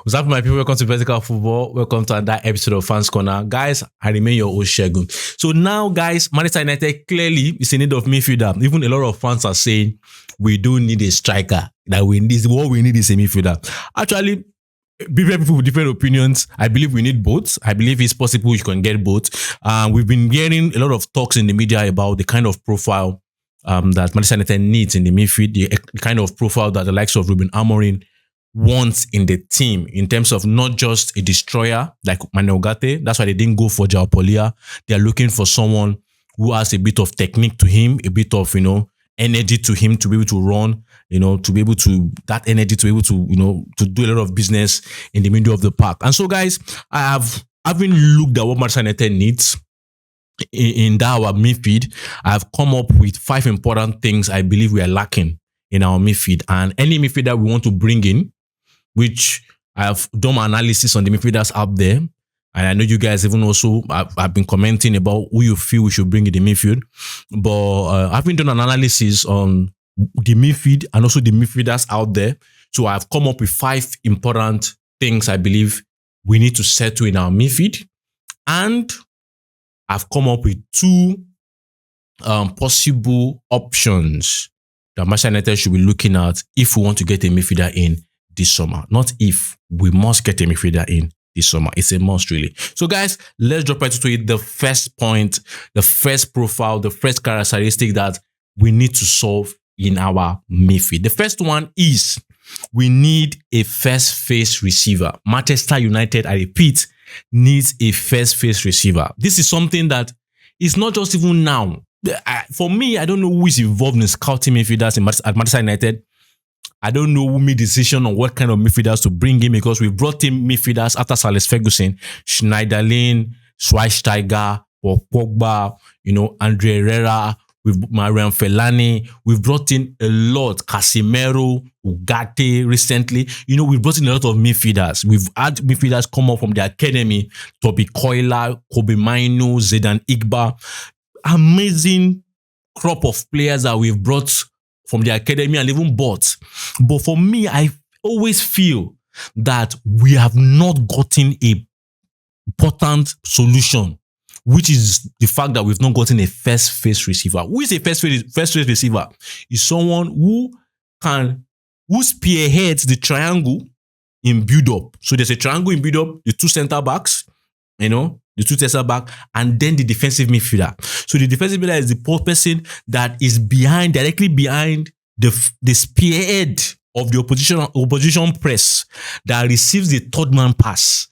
What's up, my people? Welcome to Vertical Football. Welcome to another episode of Fans Corner. Guys, I remain your host, Shegun. So now, guys, Manchester United clearly is in need of midfielder. Even a lot of fans are saying we do need a striker. That we need, what we need is a midfielder. Actually, different people with different opinions. I believe we need both. I believe it's possible you can get both. We've been hearing a lot of talks in the media about the kind of profile that Manchester United needs in the midfield, the kind of profile that the likes of Ruben Amorim wants in the team, in terms of not just a destroyer like Manuel Ugarte. That's why they didn't go for João Paulinho. They are looking for someone who has a bit of technique to him, a bit of, energy to him to be able to run, to be able to, that energy to be able to, to do a lot of business in the middle of the park. And so, guys, having looked at what Manchester United needs in our midfield, I've come up with 5 important things I believe we are lacking in our midfield. And any midfielder we want to bring in, which I have done my analysis on the midfielders out there. And I know you guys even also have been commenting about who you feel we should bring in the midfield. But I've been doing an analysis on the midfield and also the midfielders out there. So I've come up with 5 important things I believe we need to settle in our midfield. And I've come up with 2 possible options that Manchester United should be looking at if we want to get a midfielder in this summer. Not if, we must get a midfielder in this summer. It's a must, really. So, guys, let's drop right into it. The first point, the first profile, the first characteristic that we need to solve in our midfield. The first one is we need a first-face receiver. Manchester United, I repeat, needs a first-face receiver. This is something that is not just even now. For me, I don't know who is involved in scouting midfielders at Manchester United. I don't know who made decision on what kind of midfielders to bring in, because we brought in midfielders after Alex Ferguson, Schneiderlin, Schweinsteiger, Pogba, Andre Herrera, with Marian Fellaini. We've brought in a lot, Casemiro, Ugarte recently. We've brought in a lot of midfielders. We've had midfielders come up from the academy, Toby Koila, Kobe Mainu, Zidane Igba. Amazing crop of players that we've brought from the academy and even bought. But for me, I always feel that we have not gotten a important solution, which is the fact that we've not gotten a first-face receiver. Who is a first-face receiver? Is someone who spearheads the triangle in build-up. So there's a triangle in build-up, the 2 center backs, the 2 center back, and then the defensive midfielder. So the defensive midfielder is the person that is directly behind the spearhead of the opposition press that receives the third man pass.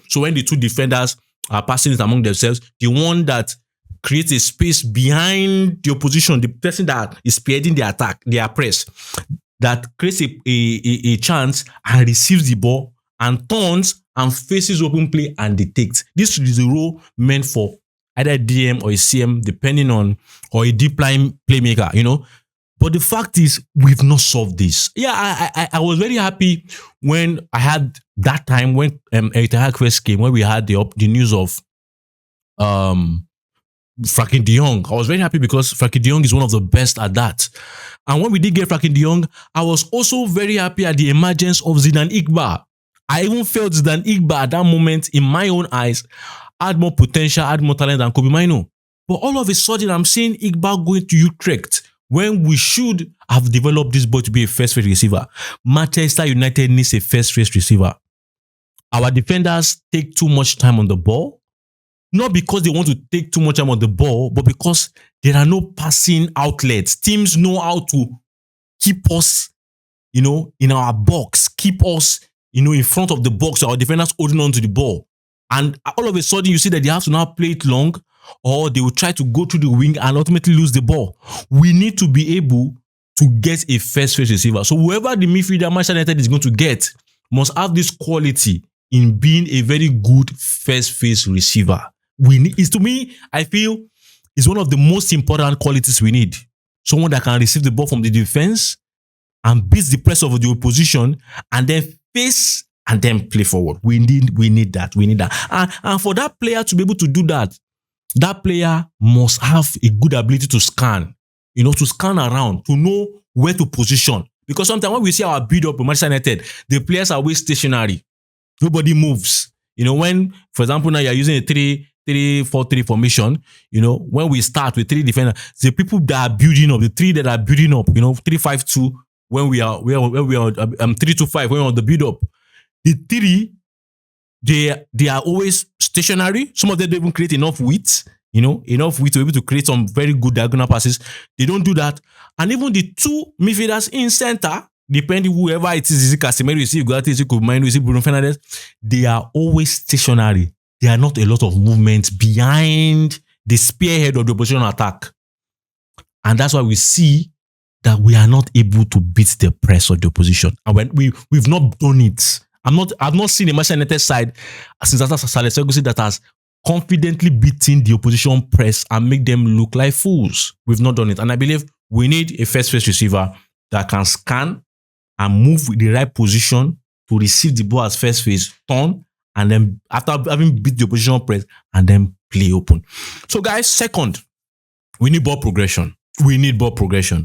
So when the 2 defenders are passing it among themselves, the one that creates a space behind the opposition, the person that is spearheading the attack, their press, that creates a chance and receives the ball and turns and faces open play and detects. This is the role meant for either DM or a CM, depending on, or a deep line playmaker, But the fact is, we've not solved this. Yeah, I was very happy when I had that time when Erik ten Hag first came, when we had the news of Frankie de Jong. I was very happy because Frankie de Jong is one of the best at that. And when we did get Frankie de Jong, I was also very happy at the emergence of Zidane Igba. I even felt that Igba at that moment, in my own eyes, had more potential, had more talent than Kobe Mainu. But all of a sudden, I'm seeing Igba going to Utrecht when we should have developed this boy to be a first-rate receiver. Manchester United needs a first-rate receiver. Our defenders take too much time on the ball, not because they want to take too much time on the ball, but because there are no passing outlets. Teams know how to keep us, in our box, keep us in front of the box, our defenders holding on to the ball. And all of a sudden, you see that they have to now play it long, or they will try to go through the wing and ultimately lose the ball. We need to be able to get a first-face receiver. So whoever the midfielder Manchester United is going to get must have this quality in being a very good first-face receiver. To me, I feel, is one of the most important qualities we need. Someone that can receive the ball from the defense and beat the press of the opposition and then face and then play forward. We need that. And for that player to be able to do that, that player must have a good ability to scan, to scan around, to know where to position. Because sometimes when we see our build-up in Manchester United, the players are always stationary. Nobody moves. When, for example, now you're using a 3-3-4-3 formation, when we start with 3 defenders, the people that are building up, the 3 that are building up, 3-5-2, when we are 3-2-5, when we're on the build up, the 3, they are always stationary. Some of them don't even create enough width, enough width to be able to create some very good diagonal passes. They don't do that. And even the 2 midfielders in center, depending whoever it is it Casemiro, is it Ugarte, is it Koeman, is it Bruno Fernandes, they are always stationary. There are not a lot of movements behind the spearhead of the opposition attack. And that's why we see that we are not able to beat the press of the opposition. And when we've not done it. I've not seen a Manchester United side since after Alex Ferguson that has confidently beaten the opposition press and make them look like fools. We've not done it. And I believe we need a first phase receiver that can scan and move with the right position to receive the ball as first phase, turn, and then after having beat the opposition press, and then play open. So guys, second, we need ball progression. We need ball progression.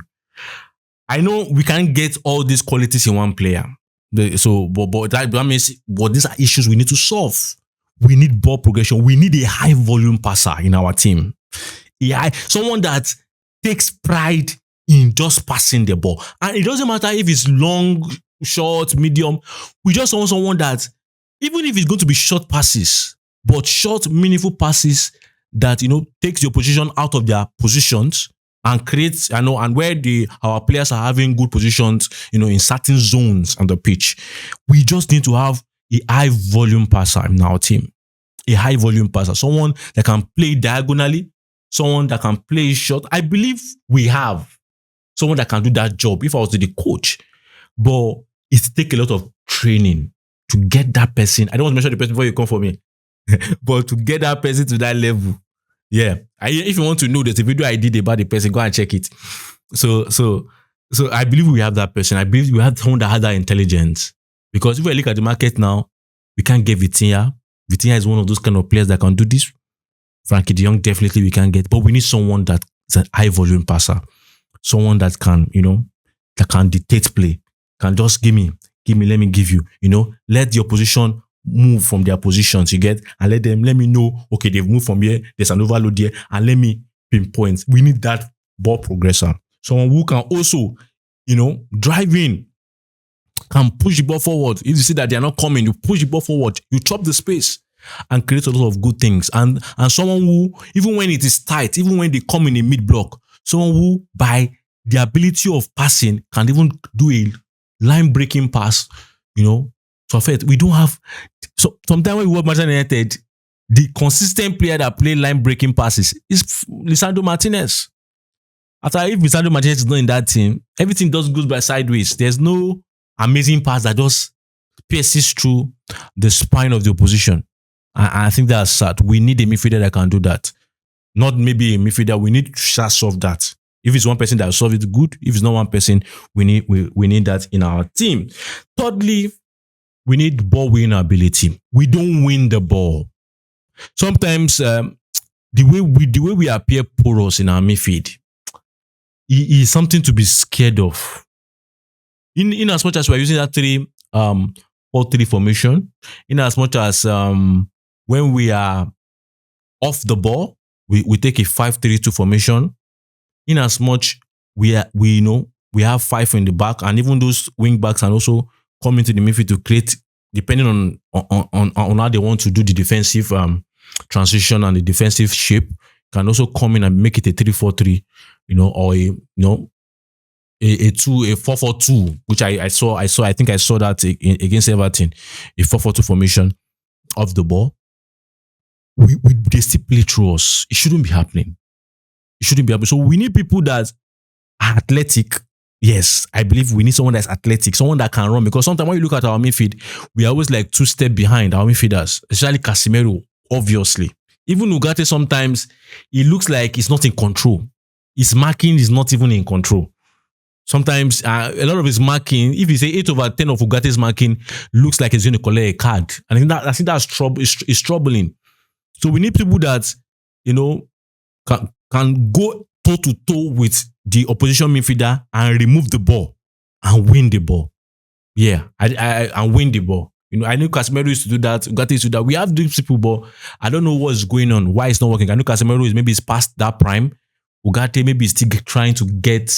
I know we can't get all these qualities in one player. But that means these are issues we need to solve. We need ball progression. We need a high volume passer in our team. Someone that takes pride in just passing the ball. And it doesn't matter if it's long, short, medium. We just want someone that, even if it's going to be short passes, but short, meaningful passes that, takes the opposition out of their positions and creates, and where our players are having good positions, in certain zones on the pitch. We just need to have a high volume passer in our team. A high volume passer. Someone that can play diagonally. Someone that can play short. I believe we have someone that can do that job if I was the coach. But it takes a lot of training to get that person. I don't want to mention the person before you come for me. But to get that person to that level. Yeah. If you want to know, there's a video I did about the person, go and check it. So I believe we have that person. I believe we have someone that has that intelligence. Because if we look at the market now, we can't get Vitinha. Vitinha is one of those kind of players that can do this. Frankie de Jong, definitely we can get. But we need someone that's an high volume passer. Someone that can, that can dictate play. Can just give me, let me give you. Let the opposition move from their positions, you get, and let me know, okay, they've moved from here, there's an overload here, and let me pinpoint. We need that ball progressor. Someone who can also, drive in, can push the ball forward. If you see that they are not coming, you push the ball forward, you chop the space and create a lot of good things. And someone who, even when it is tight, even when they come in a mid block, someone who, by the ability of passing, can even do a line breaking pass, So we don't have. So sometimes when we work Manchester United, the consistent player that play line breaking passes is Lisandro Martinez. If Lisandro Martinez is not in that team, everything goes by sideways. There's no amazing pass that just pierces through the spine of the opposition. I think that's sad. We need a midfielder that can do that. Not maybe a midfielder. We need to solve that. If it's one person that will solve it, good. If it's not one person, we need that in our team. Thirdly, we need ball winning ability. We don't win the ball. Sometimes the way we appear porous in our midfield is something to be scared of. In as much as we're using that 3-4-3 formation, in as much as when we are off the ball, we take a 5-3-2 formation. In as much we have 5 in the back, and even those wing backs can also come into the midfield to create, depending on how they want to do the defensive transition and the defensive shape, can also come in and make it a 3-4-3, or a 4-4-2, which I think I saw that against Everton, a 4-4-2 formation of the ball. They still play through us. It shouldn't be happening. It shouldn't be happening. So we need people that are athletic. Yes, I believe we need someone that's athletic, someone that can run. Because sometimes when you look at our midfield, we are always like 2 steps behind our midfielders, especially Casemiro, obviously. Even Ugarte, sometimes it looks like he's not in control. His marking is not even in control. Sometimes a lot of his marking, if you say 8/10 of Ugate's marking, looks like he's going to collect a card. And I think that's troubling. So we need people that, can go toe to toe with the opposition midfielder and remove the ball and win the ball. Yeah, and win the ball. I know Casemiro used to do that. Ugarte used to do that. We have these people, but I don't know what's going on. Why it's not working. I know Casemiro is maybe it's past that prime. Ugarte maybe is still trying to get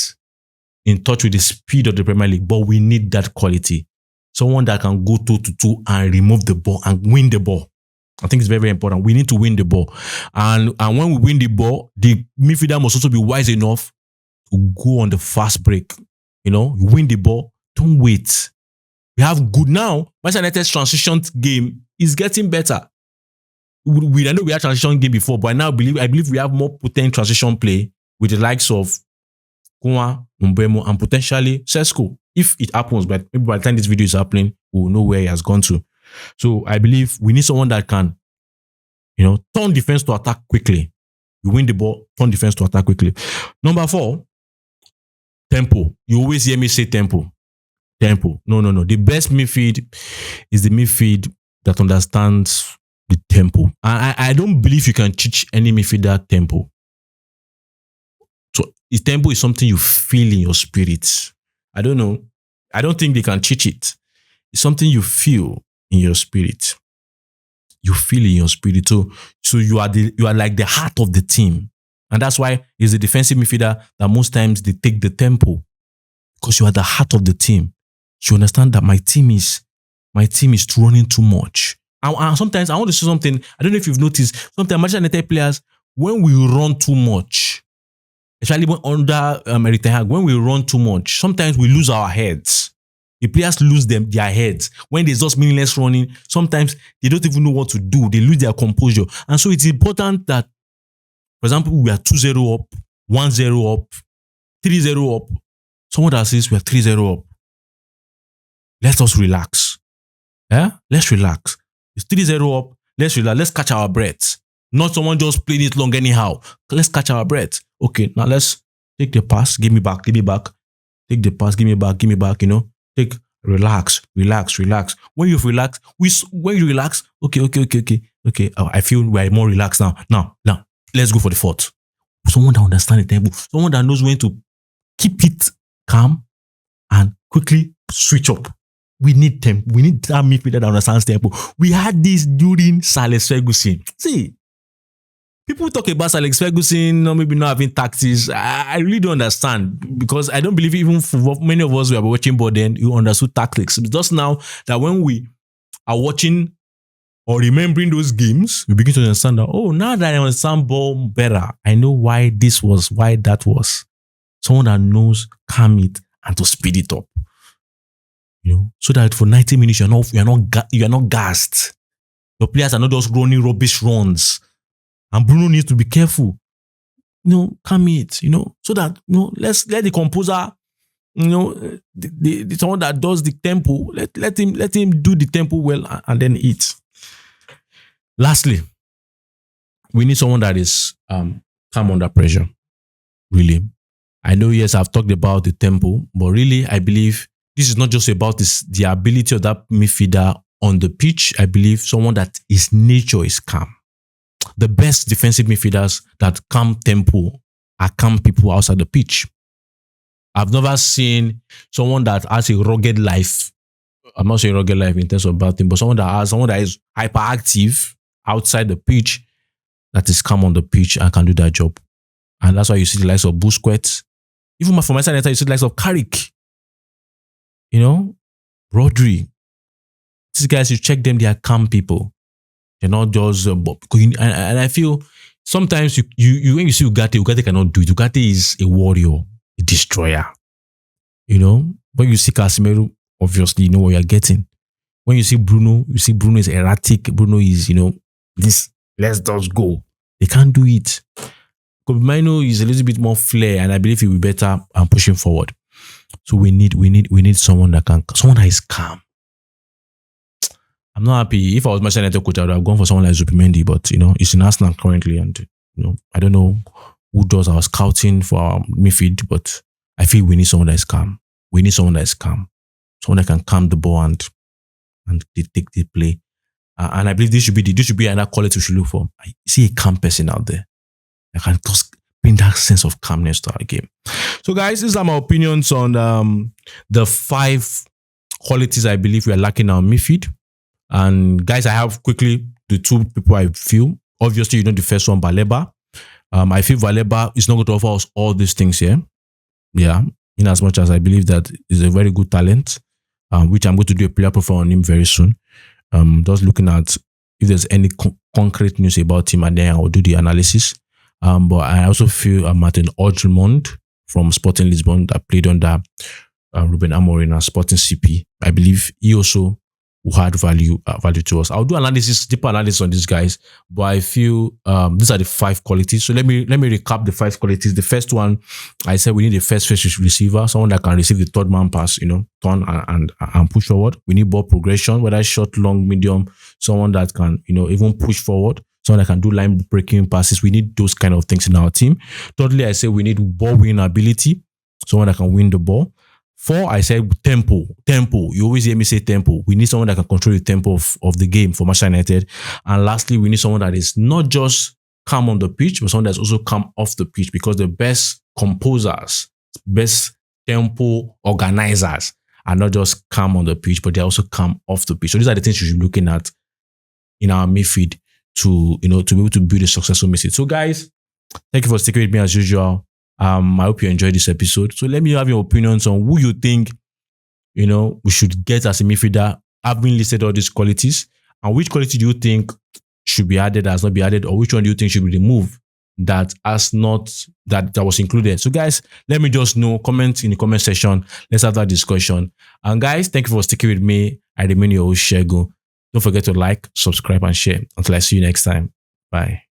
in touch with the speed of the Premier League, but we need that quality. Someone that can go toe-to-toe and remove the ball and win the ball. I think it's very, very important. We need to win the ball. And when we win the ball, the midfielder must also be wise enough to go on the fast break. You win the ball. Don't wait. We have good now. Manchester United's transition game is getting better. I know we had transition game before, but I believe we have more potent transition play with the likes of Kuma, Mbemo, and potentially Sesko. If it happens, but maybe by the time this video is happening, we'll know where he has gone to. So I believe we need someone that can, turn defense to attack quickly. You win the ball, turn defense to attack quickly. Number 4, tempo. You always hear me say tempo. Tempo. No. The best midfield is the midfield that understands the tempo. I don't believe you can teach any midfielder tempo. So the tempo is something you feel in your spirit. I don't know. I don't think they can teach it. It's something you feel in your spirit. You feel in your spirit. So you are like the heart of the team. And that's why it's the defensive midfielder that most times they take the tempo. Because you are the heart of the team. You understand that my team is running too much. And sometimes I want to say something. I don't know if you've noticed. Sometimes Manchester United players, when we run too much, especially when under Eric Ten Hag, when we run too much, sometimes we lose our heads. The players lose their heads. When there's just meaningless running, sometimes they don't even know what to do. They lose their composure. And so it's important that, for example, we are 2-0 up, 1-0 up, 3-0 up. Someone that says we are 3-0 up. Let us relax. Let's relax. It's 3-0 up. Let's relax. Let's catch our breath. Not someone just playing it long anyhow. Let's catch our breath. Okay, now let's take the pass. Give me back. Take the pass. Give me back. Relax. When you relax, okay. I feel we are more relaxed now. Now, let's go for the fourth. Someone that understands the tempo. Someone that knows when to keep it calm and quickly switch up. We need tempo. We need that midfielder that understands tempo. We had this during Alex Ferguson. See, people talk about Alex Ferguson or maybe not having tactics. I really don't understand, because I don't believe even for many of us who are watching ball then, you understood tactics. It's just now that when we are watching or remembering those games, we begin to understand that, now that I understand ball better, I know why this was, why that was. Someone that knows calm it and to speed it up. So that for 90 minutes you're not gassed. Your players are not just running rubbish runs. And Bruno needs to be careful. Calm it, so that, let's let the composer, the someone that does the tempo, let him do the tempo well and then eat. Lastly, we need someone that is calm under pressure. Really. I know, yes, I've talked about the tempo, but really, I believe this is not just about the ability of that midfielder on the pitch. I believe someone that his nature is calm. The best defensive midfielders that calm tempo are calm people outside the pitch. I've never seen someone that has a rugged life. I'm not saying rugged life in terms of bad thing, but someone that is hyperactive outside the pitch, that is calm on the pitch and can do that job. And that's why you see the likes of Busquets. Even from my side, you see the likes of Carrick. Rodri. These guys, you check them, they are calm people. They're not just, and I feel sometimes you when you see Ugarte cannot do it. Ugarte is a warrior, a destroyer. When you see Casemiro, obviously you know what you're getting. When you see Bruno is erratic. Bruno is, this, let's just go. They can't do it. Mino is a little bit more flair, and I believe he will be better and pushing forward. So we need someone that is calm. I'm not happy. If I was Manchester United coach, I would have gone for someone like Zubimendi, but it's in Arsenal currently, and I don't know who does our scouting for our midfield, but I feel we need someone that is calm. We need someone that is calm, someone that can calm the ball and they take the play. And I believe this should be another quality we should look for. I see a calm person out there that can just bring that sense of calmness to our game. So, guys, these are my opinions on the 5 qualities I believe we are lacking in our midfield. And guys, I have quickly the two people I feel. Obviously, the first one, Baleba. I feel Baleba is not going to offer us all these things here. Yeah, in as much as I believe that he's a very good talent, which I'm going to do a player profile on him very soon. Just looking at if there's any concrete news about him, and then I'll do the analysis. But I also feel Martin Odegaard from Sporting Lisbon that played under Ruben Amorim and Sporting CP. I believe he also will add value to us. I'll do deeper analysis on these guys, but I feel these are the 5 qualities. So let me recap the 5 qualities. The first one, I said we need a first receiver, someone that can receive the third man pass, turn and push forward. We need ball progression, whether short, long, medium, someone that can, even push forward, someone that can do line breaking passes. We need those kind of things in our team. Thirdly, I say we need ball winning ability, someone that can win the ball. 4, I said tempo. You always hear me say tempo. We need someone that can control the tempo of the game for Manchester United. And lastly, we need someone that is not just calm on the pitch, but someone that's also calm off the pitch, because the best composers, best tempo organizers are not just calm on the pitch, but they're also calm off the pitch. So these are the things you should be looking at in our midfield to be able to build a successful midfield. So guys, thank you for sticking with me as usual. I hope you enjoyed this episode. So let me have your opinions on who you think, we should get as a midfielder. I've been listed all these qualities, and which quality do you think should be added, has not been added, or which one do you think should be removed that was included? So guys, let me just know. Comment in the comment section. Let's have that discussion. And guys, thank you for sticking with me. I remain your host, Shegun. Don't forget to like, subscribe, and share. Until I see you next time. Bye.